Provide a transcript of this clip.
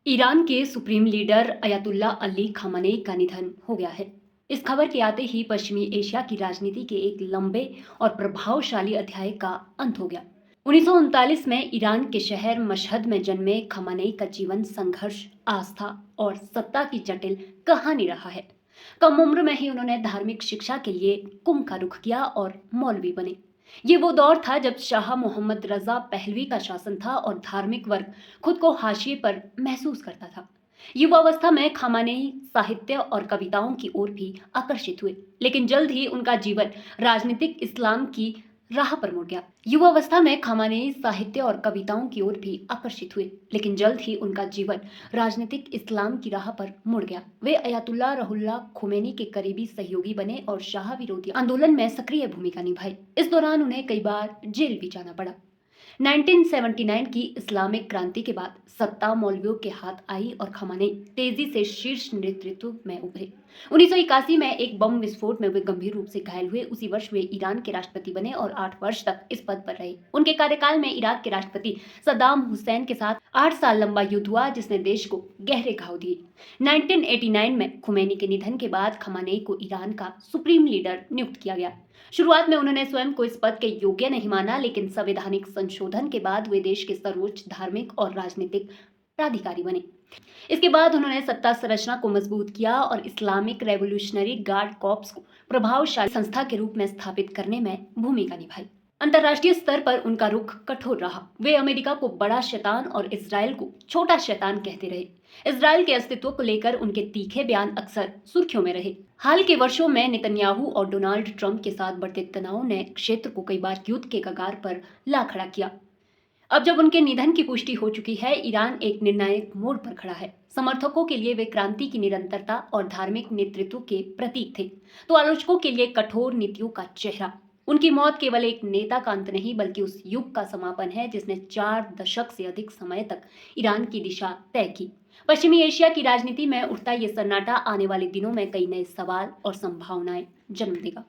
Iran के supreme leader Ayatollah Ali Khamenei का निधन हो गया है। इस खबर के आते ही पश्चिमी एशिया की राजनीति के एक लंबे और प्रभावशाली अध्याय का अंत हो गया। 1939 में ईरान के शहर मशहद में जन्मे खामेनेई का जीवन संघर्ष, आस्था और सत्ता की जटिल कहानी रहा है। कम उम्र में ही उन्होंने धार्मिक शिक्षा के लिए कुंभ का रुख किया और मौलवी बने। ये वो दौर था जब शाह मोहम्मद रजा पहलवी का शासन था और धार्मिक वर्ग खुद को हाशिए पर महसूस करता था। युवावस्था में खामेनेई साहित्य और कविताओं की ओर भी आकर्षित हुए, लेकिन जल्द ही उनका जीवन राजनीतिक इस्लाम की राह पर मुड़ गया। युवावस्था में खामेनेई साहित्य और कविताओं की ओर भी आकर्षित हुए, लेकिन जल्द ही उनका जीवन राजनीतिक इस्लाम की राह पर मुड़ गया। वे अयातुल्ला रुहुल्लाह खोमेनी के करीबी सहयोगी बने और शाह विरोधी आंदोलन में सक्रिय भूमिका निभाई। इस दौरान उन्हें कई बार जेल भी जाना पड़ा। 1979 की इस्लामिक क्रांति के बाद सत्ता मौलवियों के हाथ आई और खामेनेई तेजी से शीर्ष नेतृत्व में उभरे। 1981 में एक बम विस्फोट में वे गंभीर रूप से घायल हुए। उसी वर्ष वे ईरान के राष्ट्रपति बने और 8 वर्ष तक इस पद पर रहे। उनके कार्यकाल में इराक के राष्ट्रपति सद्दाम हुसैन के साथ 8 साल लंबा युद्ध हुआ, जिसने देश को गहरे घाव दिए। 1989 में खोमेनी के निधन के बाद खामेनेई को ईरान का सुप्रीम लीडर नियुक्त किया गया। शुरुआत में उन्होंने स्वयं को इस पद के योग्य नहीं माना, लेकिन संवैधानिक संशोधन के बाद वे देश के सर्वोच्च धार्मिक और राजनीतिक प्राधिकारी बने। इसके बाद उन्होंने सत्ता संरचना को मजबूत किया और इस्लामिक रेवोल्यूशनरी गार्ड कॉर्प्स को प्रभावशाली संस्था के रूप में स्थापित करने में भूमिका निभाई। अंतर्राष्ट्रीय स्तर पर उनका रुख कठोर रहा। वे अमेरिका को बड़ा शैतान और इजराइल को छोटा शैतान कहते रहे। इजराइल के अस्तित्व को लेकर उनके तीखे बयान अक्सर सुर्खियों में रहे। हाल के वर्षों में नेतन्याहू और डोनाल्ड ट्रंप के साथ बढ़ते तनाव ने क्षेत्र को कई बार युद्ध के कगार पर ला खड़ा किया। अब जब उनके निधन की पुष्टि हो चुकी है, ईरान एक निर्णायक मोड़ पर खड़ा है। समर्थकों के लिए वे क्रांति की निरंतरता और धार्मिक नेतृत्व के प्रतीक थे, तो आलोचकों के लिए कठोर नीतियों का चेहरा। उनकी मौत केवल एक नेता का अंत नहीं, बल्कि उस युग का समापन है जिसने 4 दशक से अधिक समय तक ईरान की दिशा तय की। पश्चिमी एशिया की राजनीति में उठता ये सन्नाटा आने वाले दिनों में कई नए सवाल और संभावनाएं जन्म देगा।